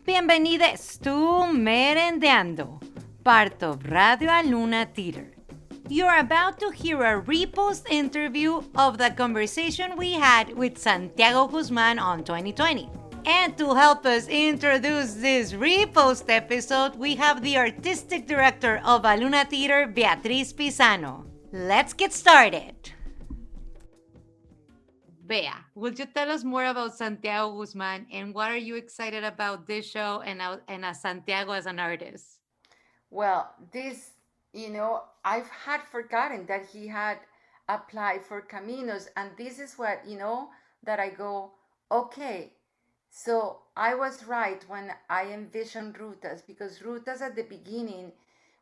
Bienvenidos to Merendiando, part of Radio Aluna Theater. You're about to hear a repost interview of the conversation we had with Santiago Guzmán on 2020. And to help us introduce this repost episode, we have the artistic director of Aluna Theater, Beatriz Pizano. Let's get started. Bea, would you tell us more about Santiago Guzmán and what are you excited about this show and as Santiago as an artist? Well, I've had forgotten that he had applied for Caminos, and this is what, that I go, okay, so I was right when I envisioned Rutas, because Rutas at the beginning,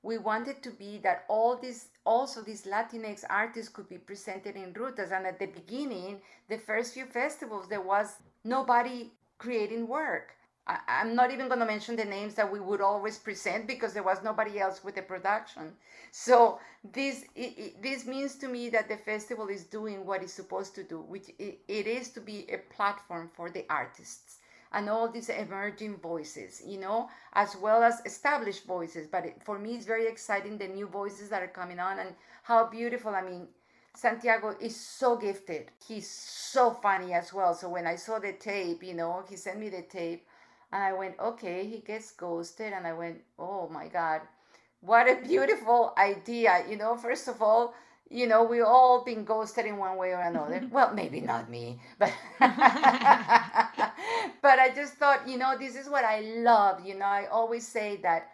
we wanted to be that these Latinx artists could be presented in Rutas. And at the beginning, the first few festivals, there was nobody creating work. I'm not even going to mention the names that we would always present because there was nobody else with the production. So this means to me that the festival is doing what it's supposed to do, which it is to be a platform for the artists and all these emerging voices, as well as established voices. But for me, it's very exciting, the new voices that are coming on and how beautiful. I mean, Santiago is so gifted. He's so funny as well. So when I saw the tape, he sent me the tape and I went, okay, he gets ghosted. And I went, oh my God, what a beautiful idea. First of all, we all been ghosted in one way or another. Well, maybe not me, but but I just thought, this is what I love. I always say that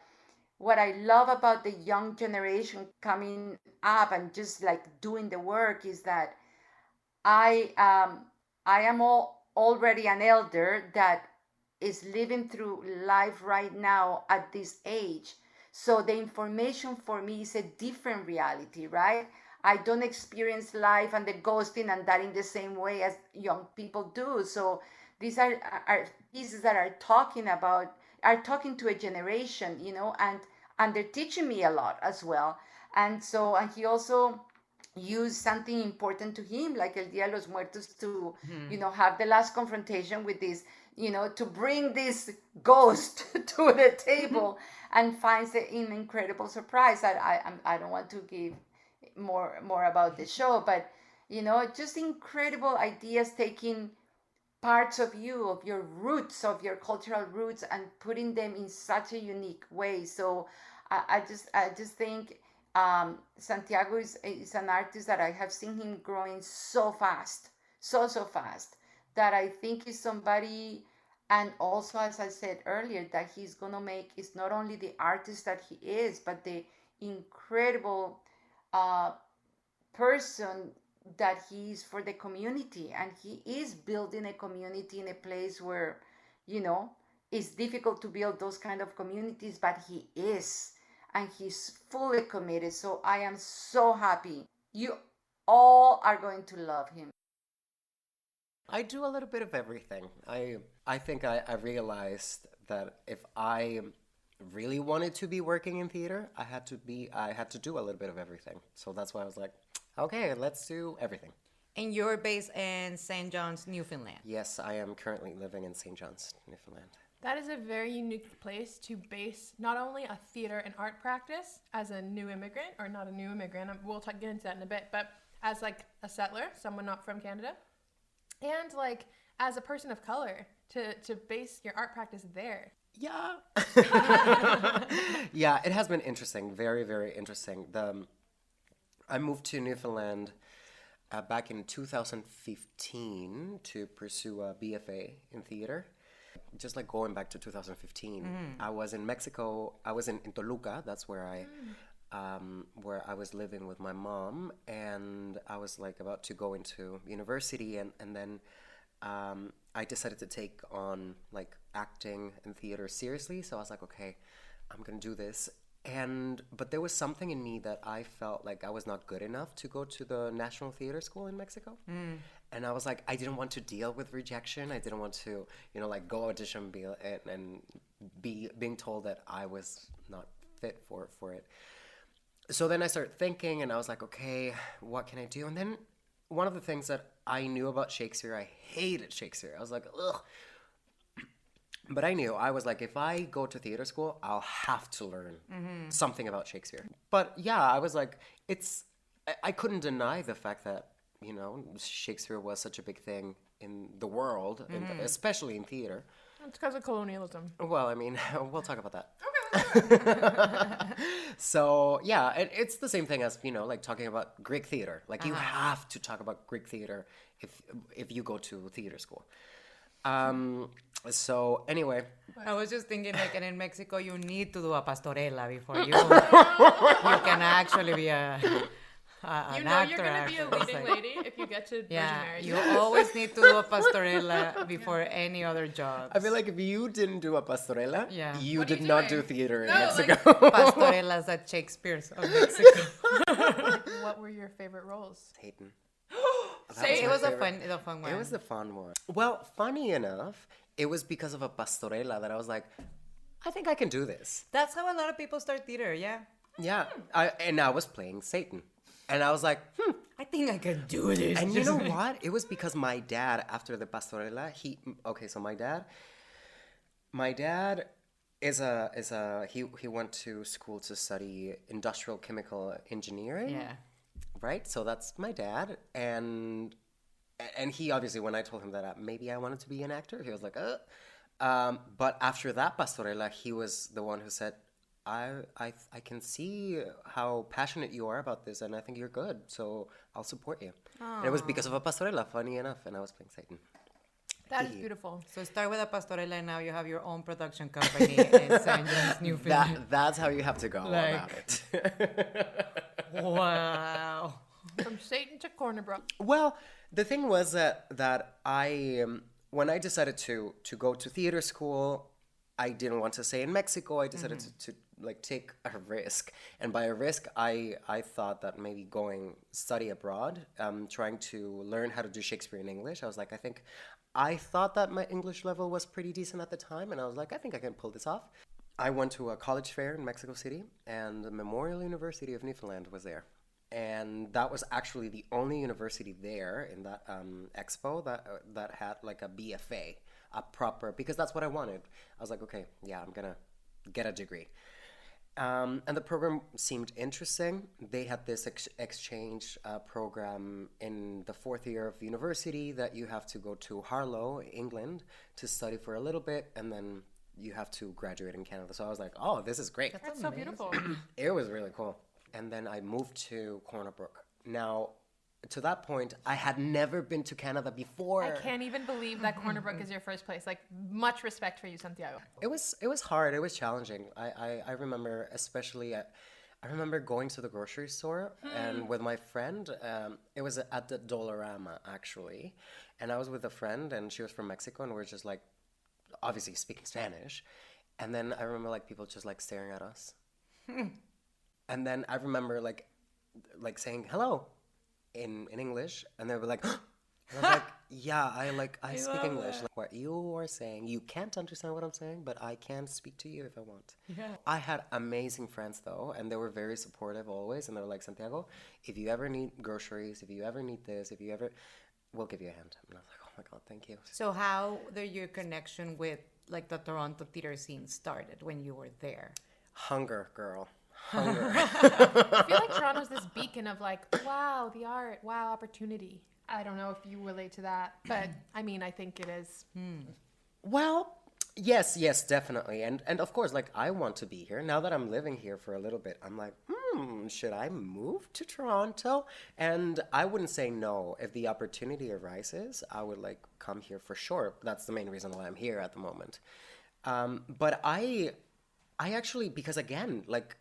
what I love about the young generation coming up and just like doing the work is that I am already an elder that is living through life right now at this age. So the information for me is a different reality, right? I don't experience life and the ghosting and that in the same way as young people do. So these are pieces that are talking to a generation, and they're teaching me a lot as well. And he also used something important to him, like El Dia de los Muertos, to, have the last confrontation with this, to bring this ghost to the table and finds an incredible surprise. I don't want to give more about the show, but just incredible ideas, taking parts of you, of your roots, of your cultural roots, and putting them in such a unique way. So I just think Santiago is an artist that I have seen him growing so fast, so fast, that I think is somebody. And also, as I said earlier, that he's gonna make is not only the artist that he is, but the incredible person that he is for the community. And he is building a community in a place where, it's difficult to build those kind of communities, but he is. And he's fully committed. So I am so happy. You all are going to love him. I do a little bit of everything. I think I realized that if I really wanted to be working in theater, I had to do a little bit of everything. So that's why I was like, okay, let's do everything. And you're based in St. John's, Newfoundland. Yes, I am currently living in St. John's, Newfoundland. That is a very unique place to base not only a theater and art practice as a new immigrant, or not a new immigrant, we'll get into that in a bit, but as like a settler, someone not from Canada, and like as a person of color to base your art practice there. Yeah. Yeah, it has been interesting. Very, very interesting. I moved to Newfoundland back in 2015 to pursue a BFA in theater. Just like going back to 2015, I was in Mexico. I was in Toluca. That's where I was living with my mom, and I was like about to go into university, and then I decided to take on like acting and theater seriously. So I was like, okay, I'm gonna do this. But there was something in me that I felt like I was not good enough to go to the National Theater School in Mexico. And I was like, I didn't want to deal with rejection. I didn't want to, like go audition and being told that I was not fit for it. So then I started thinking, and I was like, okay, what can I do? And then one of the things that I knew about Shakespeare, I hated Shakespeare. I was like, ugh. But I knew, I was like, if I go to theater school, I'll have to learn something about Shakespeare. But yeah, I was like, I couldn't deny the fact that, you know, Shakespeare was such a big thing in the world, and especially in theater. It's because of colonialism. Well, I mean, we'll talk about that. Okay. So yeah, it's the same thing as, you know, like talking about Greek theater. Like you have to talk about Greek theater if you go to theater school. So anyway, I was just thinking, like, and in Mexico, you need to do a pastorela before you can actually be an You know actor. you're going to be a leading like, lady if you get to Virgin Mary. you always need to do a pastorela before any other job. I feel like if you didn't do a pastorela, Yeah. you What are did you not doing? do theater in No, Mexico. Pastorelas at Shakespeare's of Mexico. What were your favorite roles? Satan. Say It was my a favorite. fun one. It was the fun one. Well, funny enough, it was because of a pastorela that I was like, I think I can do this. That's how a lot of people start theater, yeah. Yeah. I was playing Satan. And I was like, I think I can do this. And you know what? It was because my dad, after the pastorela, so my dad he went to school to study industrial chemical engineering. Yeah. Right? So that's my dad. And he obviously, when I told him that maybe I wanted to be an actor, he was like, but after that pastorela, he was the one who said, I can see how passionate you are about this, and I think you're good, so I'll support you. And it was because of a pastorela, funny enough, and I was playing Satan. That is beautiful. So start with a pastorela, and now you have your own production company in St. John's, Newfoundland. That's how you have to go about it. Wow. From Satan to Cornerbrook. Well, the thing was that I, when I decided to go to theater school, I didn't want to stay in Mexico. I decided to like take a risk, and by a risk, I thought that maybe study abroad, trying to learn how to do Shakespeare in English. I thought that my English level was pretty decent at the time, and I was like, I think I can pull this off. I went to a college fair in Mexico City, and the Memorial University of Newfoundland was there. And that was actually the only university there in that expo that had like a BFA, a proper, because that's what I wanted. I was like, okay, yeah, I'm gonna get a degree. And the program seemed interesting. They had this exchange program in the fourth year of university that you have to go to Harlow, England, to study for a little bit, and then you have to graduate in Canada. So I was like, oh, this is great. That's so beautiful. It was really cool. And then I moved to Cornerbrook. Now, to that point, I had never been to Canada before. I can't even believe that Cornerbrook is your first place. Like, much respect for you, Santiago. It was hard. It was challenging. I remember, especially, I remember going to the grocery store and with my friend. It was at the Dollarama, actually. And I was with a friend, and she was from Mexico, and we were just like, obviously speaking Spanish. And then I remember like people just like staring at us. And then I remember like saying hello in English, and they were like, I was like, yeah, I speak English. Like, what you are saying, you can't understand what I'm saying, but I can speak to you if I want. Yeah. I had amazing friends though, and they were very supportive always, and they were like, Santiago, if you ever need groceries, if you ever need this, we'll give you a hand. And I was like, oh my God, thank you. So how did your connection with like the Toronto theater scene started when you were there? Hunger, girl. Hunger. I feel like Toronto's this beacon of like, wow, the art, wow, opportunity. I don't know if you relate to that, but I mean, I think it is. Well, yes, definitely. And of course, like, I want to be here. Now that I'm living here for a little bit, I'm like, should I move to Toronto? And I wouldn't say no. If the opportunity arises, I would, like, come here for sure. That's the main reason why I'm here at the moment. But I actually, because again, like,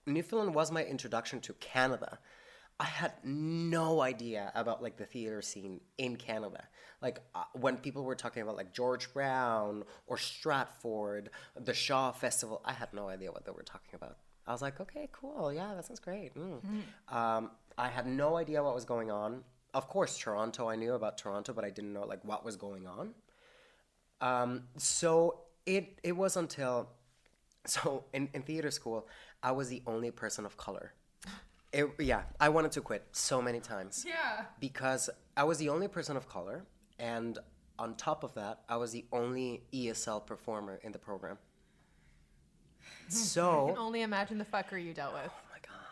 Newfoundland was my introduction to Canada. I had no idea about like the theater scene in Canada. Like when people were talking about like George Brown or Stratford, the Shaw Festival, I had no idea what they were talking about. I was like, okay, cool, yeah, that sounds great. I had no idea what was going on. Of course, Toronto, I knew about Toronto, but I didn't know like what was going on. So it was until, so in theater school, I was the only person of color. I wanted to quit so many times. Yeah. Because I was the only person of color, and on top of that, I was the only ESL performer in the program. I can So, only imagine the fuckery you dealt with. oh my God.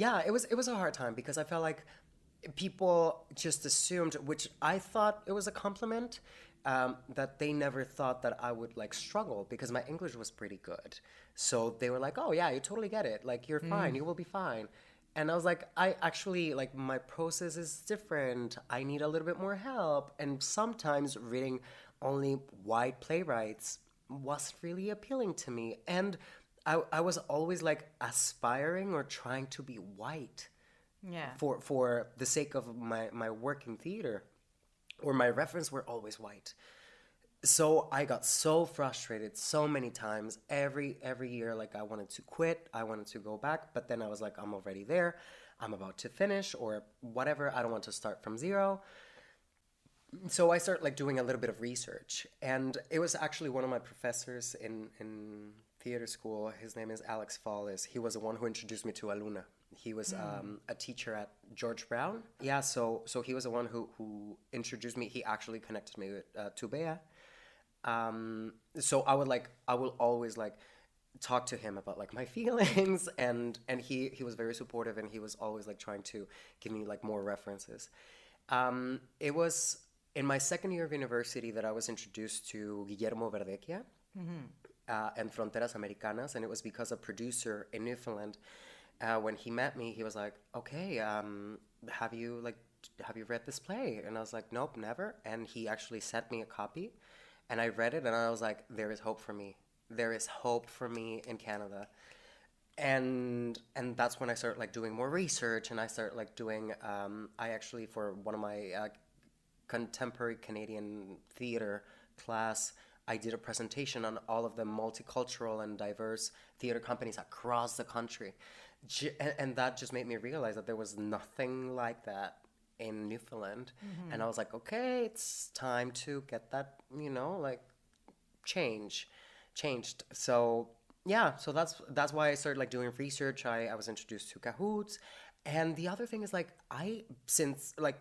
Yeah, it was a hard time because I felt like people just assumed, which I thought it was a compliment, that they never thought that I would like struggle because my English was pretty good. So they were like, "Oh yeah, you totally get it. Like you're fine. You will be fine." And I was like, I actually like my process is different. I need a little bit more help. And sometimes reading only white playwrights wasn't really appealing to me. And I was always like aspiring or trying to be white Yeah. for the sake of my work in theater, or my reference were always white. So I got so frustrated so many times every year. Like I wanted to quit, I wanted to go back, but then I was like, I'm already there, I'm about to finish or whatever, I don't want to start from zero. So I started like doing a little bit of research, and it was actually one of my professors in theater school. His name is Alex Fallis. He was the one who introduced me to Aluna. He was a teacher at George Brown. Yeah, so he was the one who introduced me. He actually connected me with Tubea. So I will always like talk to him about like my feelings, and he was very supportive, and he was always like trying to give me like more references. It was in my second year of university that I was introduced to Guillermo Verdecchia and Fronteras Americanas, and it was because a producer in Newfoundland, when he met me, he was like, "Okay, have you read this play?" And I was like, "Nope, never." And he actually sent me a copy, and I read it, and I was like, "There is hope for me. There is hope for me in Canada." And that's when I started like doing more research, and I started like doing. I actually, for one of my contemporary Canadian theater class, I did a presentation on all of the multicultural and diverse theater companies across the country. And that just made me realize that there was nothing like that in Newfoundland. And I was like, okay, it's time to get that, like changed. So yeah, so that's why I started like doing research. I was introduced to Cahoots. And the other thing is like,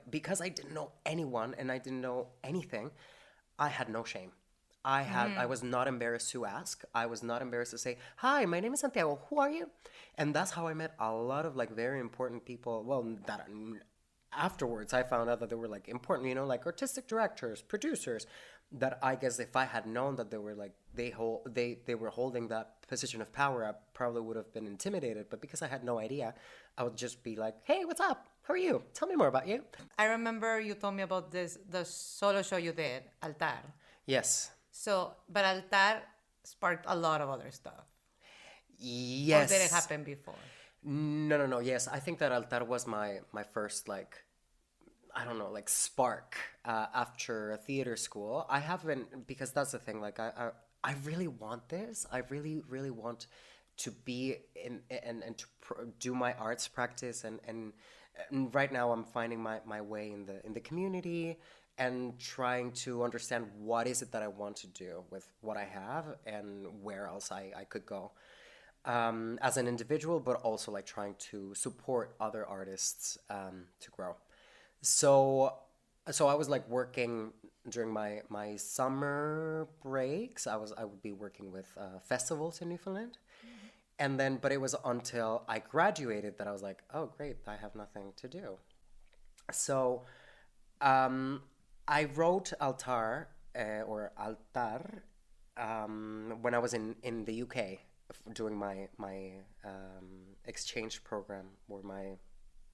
because I didn't know anyone and I didn't know anything, I had no shame. I was not embarrassed to ask. I was not embarrassed to say, "Hi, my name is Santiago. Who are you?" And that's how I met a lot of like very important people. Well, that afterwards I found out that they were like important, like artistic directors, producers. That I guess if I had known that they were like they were holding that position of power, I probably would have been intimidated. But because I had no idea, I would just be like, "Hey, what's up? How are you? Tell me more about you." I remember you told me about the solo show you did, Altar. Yes. So, but Altar sparked a lot of other stuff. Yes. Or did it happen before? No. Yes, I think that Altar was my first like, I don't know, like spark after theater school. I haven't, because that's the thing. Like I really want this. I really want to be in and to do my arts practice, and right now I'm finding my way in the community and trying to understand what is it that I want to do with what I have and where else I could go as an individual, but also like trying to support other artists to grow. So I was like working during my summer breaks. I would be working with festivals in Newfoundland. And then, but it was until I graduated that I was like, oh, great, I have nothing to do. So I wrote Altar, or Altar, when I was in the UK doing my exchange program, or my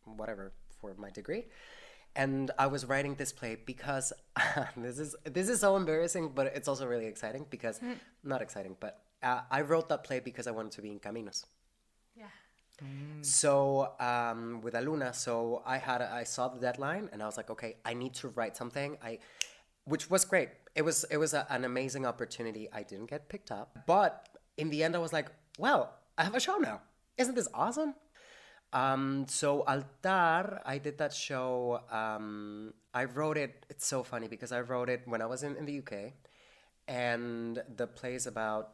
whatever, for my degree. And I was writing this play because this is so embarrassing, but it's also really exciting because, not exciting, but I wrote that play because I wanted to be in Caminos. Yeah. So with Aluna, so I saw the deadline and I was like, okay, I need to write something. Which was great. It was an amazing opportunity. I didn't get picked up, but in the end, I was like, well, I have a show now. Isn't this awesome? So Altar, I did that show. I wrote it. It's so funny because I wrote it when I was in the UK, and the play is about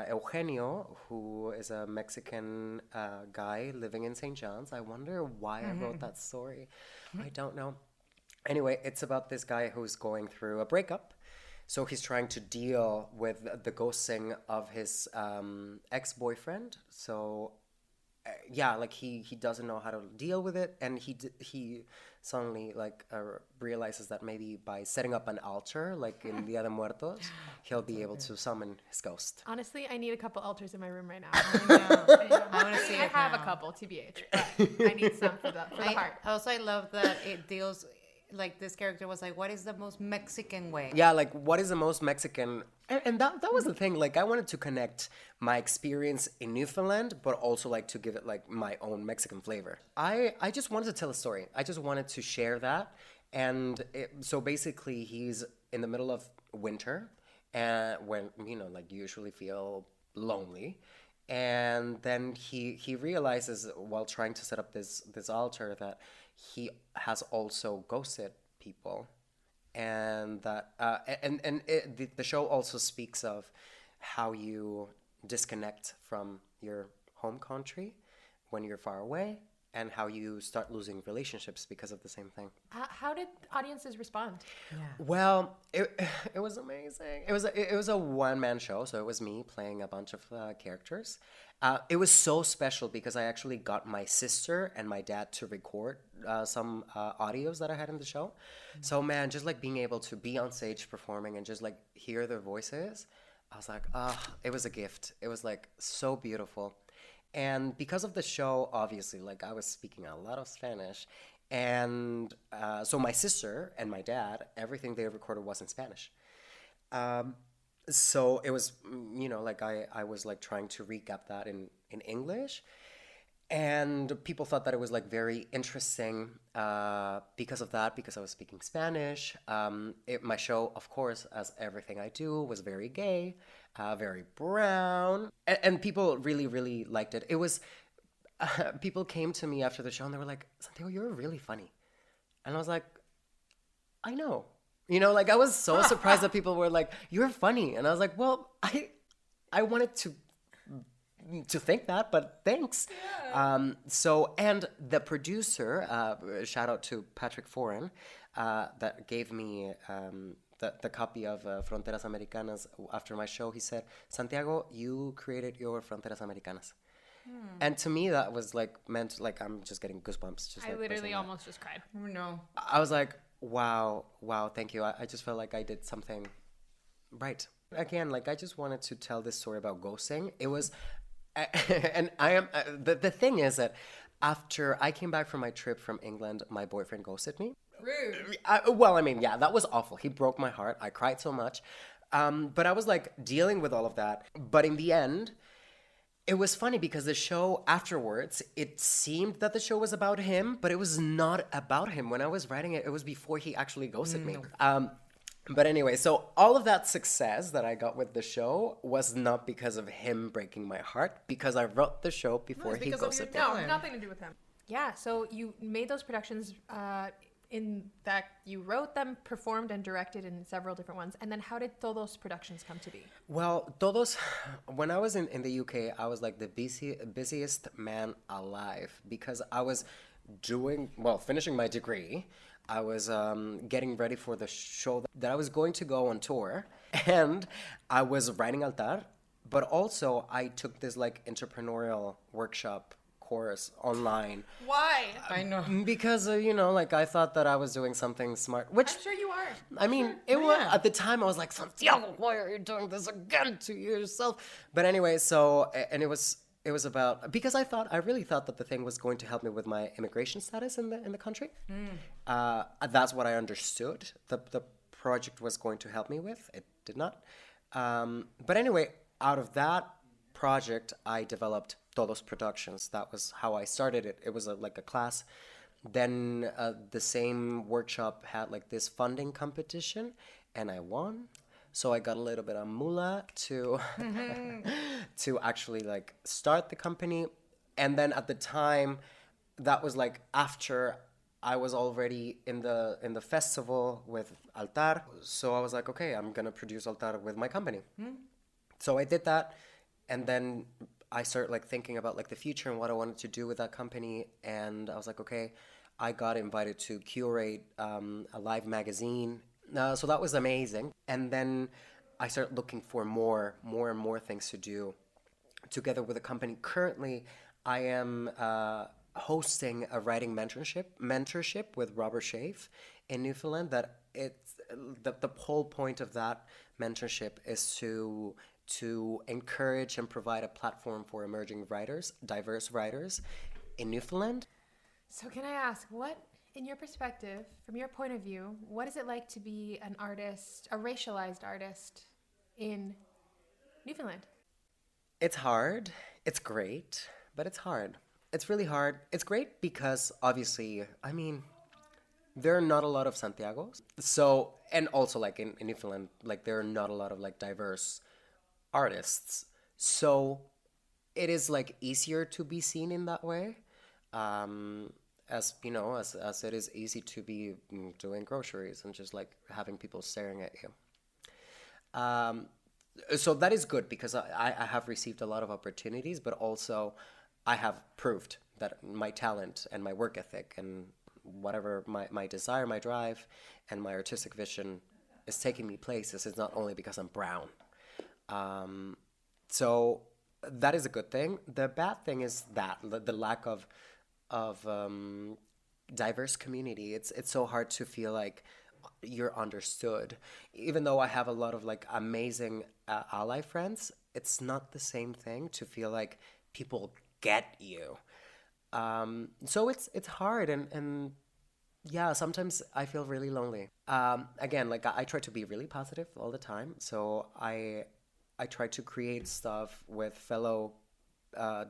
Eugenio, who is a Mexican guy living in St. John's. I wonder why I wrote that story. I don't know. Anyway, it's about this guy who's going through a breakup, So he's trying to deal with the ghosting of his ex-boyfriend. So yeah, like he doesn't know how to deal with it, and he suddenly like realizes that maybe by setting up an altar, like in Dia de Muertos, he'll be able to summon his ghost. Honestly, I need a couple altars in my room right now. I want to see I it have now. a couple, TBH, but I need some for the heart. I love that it deals, like this character was like, what is the most Mexican way? Yeah, like what is the most Mexican? And that was the thing. Like I wanted to connect my experience in Newfoundland, but also like to give it like my own Mexican flavor. I just wanted to tell a story. I just wanted to share that. And so basically, he's in the middle of winter, and when like you usually feel lonely. And then he realizes while trying to set up this altar that he has also ghosted people, and that the show also speaks of how you disconnect from your home country when you're far away, and how you start losing relationships because of the same thing. How did audiences respond? Well, it was amazing. It was a one-man show, so it was me playing a bunch of characters. It was so special because I actually got my sister and my dad to record some audios that I had in the show. So man, just like being able to be on stage performing and just like hear their voices, I was like, it was a gift. It was like so beautiful. And because of the show, obviously, like I was speaking a lot of Spanish. And so my sister and my dad, everything they recorded was in Spanish. So it was, like I was like trying to recap that in English. And people thought that it was like very interesting because of that, because I was speaking Spanish. My show, of course, as everything I do, was very gay, very brown. And people really, really liked it. It was, people came to me after the show and they were like, Santiago, you're really funny. And I was like, I know. Like I was so surprised that people were like, you're funny. And I was like, well, I wanted to think that, but thanks. Yeah. And the producer, shout out to Patrick Foran, that gave me the copy of Fronteras Americanas after my show. He said, Santiago, you created your Fronteras Americanas. And to me, that was like meant like I'm just getting goosebumps. I literally almost just cried. Oh, no. I was like, wow, thank you. I just felt like I did something right. Again, like I just wanted to tell this story about ghosting. It was, and I am, the thing is that after I came back from my trip from England, my boyfriend ghosted me. Rude. Yeah, that was awful. He broke my heart. I cried so much. But I was like dealing with all of that. But in the end, it was funny because the show afterwards, it seemed that the show was about him, but it was not about him. When I was writing it, it was before he actually ghosted me. But anyway, so all of that success that I got with the show was not because of him breaking my heart, because I wrote the show before he ghosted me. No, nothing to do with him. Yeah, so you made those productions in that you wrote them, performed, and directed in several different ones. And then how did TODOS Productions come to be? Well, TODOS, when I was in the UK, I was like the busiest man alive because I was finishing my degree. I was getting ready for the show that I was going to go on tour, and I was writing Altar, but also I took this like entrepreneurial workshop course online. Why? I know. Because, like I thought that I was doing something smart, which... I'm sure you are. I mean, it was, at the time I was like, Santiago, why are you doing this again to yourself? But anyway, and it was about, because I really thought that the thing was going to help me with my immigration status in the country. That's what I understood the project was going to help me with. It did not. But anyway, out of that project, I developed TODOS Productions. That was how I started it. It was like a class. Then the same workshop had like this funding competition, and I won. So I got a little bit of moolah to actually like start the company. And then at the time, that was like after I was already in the festival with Altar. So I was like, okay, I'm gonna produce Altar with my company. So I did that, and then I started like thinking about like the future and what I wanted to do with that company. And I was like, okay, I got invited to curate a live magazine So that was amazing. And then I started looking for more and more things to do together with a company. Currently, I am hosting a writing mentorship with Robert Schaaf in Newfoundland. That it's the whole point of that mentorship is to encourage and provide a platform for emerging writers, diverse writers in Newfoundland. So can I ask, what, in your perspective, from your point of view, what is it like to be an artist, a racialized artist in Newfoundland? It's hard. It's great, but it's hard. It's really hard. It's great because obviously, I mean, there are not a lot of Santiagos. So, and also like in Newfoundland, like there are not a lot of like diverse artists. So it is like easier to be seen in that way. As you know, as it is easy to be doing groceries and just like having people staring at you. So that is good because I have received a lot of opportunities, but also I have proved that my talent and my work ethic and whatever my desire, my drive, and my artistic vision is taking me places. It's not only because I'm brown. So that is a good thing. The bad thing is that the lack of diverse community. It's so hard to feel like you're understood. Even though I have a lot of like amazing ally friends, it's not the same thing to feel like people get you. So it's hard and yeah, sometimes I feel really lonely. Again, like I try to be really positive all the time. So I try to create stuff with fellow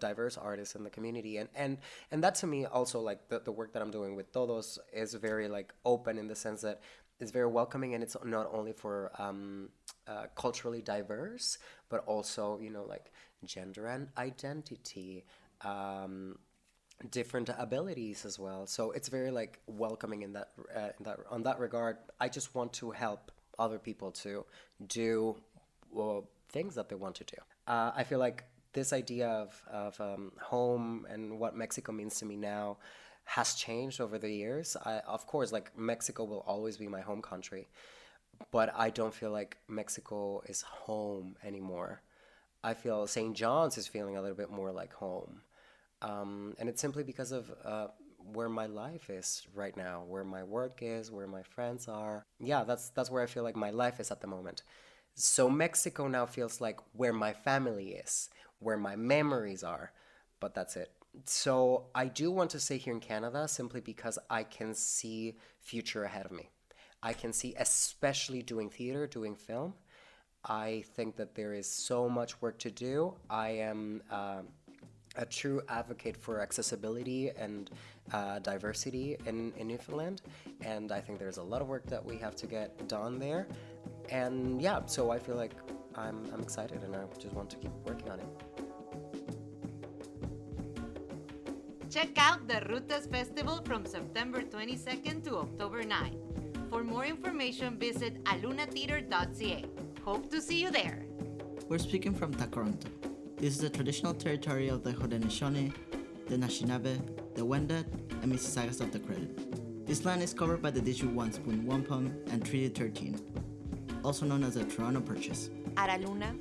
diverse artists in the community, and that to me also like the work that I'm doing with TODOS is very like open in the sense that it's very welcoming, and it's not only for culturally diverse, but also like gender and identity, different abilities as well. So it's very like welcoming in that on that regard. I just want to help other people to do things that they want to do. I feel like this idea of home and what Mexico means to me now has changed over the years. Of course, like Mexico will always be my home country, but I don't feel like Mexico is home anymore. I feel St. John's is feeling a little bit more like home. And it's simply because of where my life is right now, where my work is, where my friends are. Yeah, that's where I feel like my life is at the moment. So Mexico now feels like where my family is, where my memories are, but that's it. So I do want to stay here in Canada simply because I can see future ahead of me. I can see, especially doing theater, doing film. I think that there is so much work to do. I am a true advocate for accessibility and diversity in Newfoundland, and I think there's a lot of work that we have to get done there. And yeah, so I feel like I'm excited, and I just want to keep working on it. Check out the Rutas Festival from September 22nd to October 9th. For more information, visit alunatheater.ca. Hope to see you there. We're speaking from Takaronto. This is the traditional territory of the Haudenosaunee, the Anishinaabe, the Wendat, and Mississaugas of the Credit. This land is covered by the District 1 Spoon Wampum and Treaty 13, also known as the Toronto Purchase. At Aluna,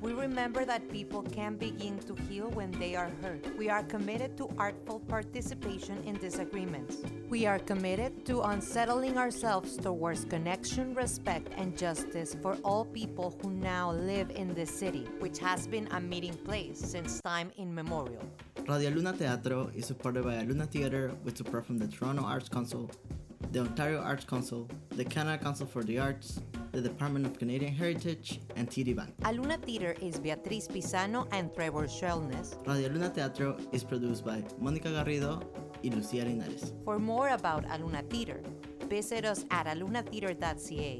we remember that people can begin to heal when they are hurt. We are committed to artful participation in disagreements. We are committed to unsettling ourselves towards connection, respect, and justice for all people who now live in this city, which has been a meeting place since time immemorial. Radio Aluna Teatro is supported by Aluna Theatre with support from the Toronto Arts Council, the Ontario Arts Council, the Canada Council for the Arts, the Department of Canadian Heritage, and TD Bank. Aluna Theater is Beatriz Pizano and Trevor Shellness. Radio Aluna Teatro is produced by Monica Garrido y Lucia Linares. For more about Aluna Theater, visit us at alunatheater.ca.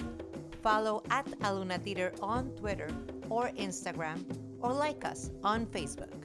Follow at Aluna Theater on Twitter or Instagram, or like us on Facebook.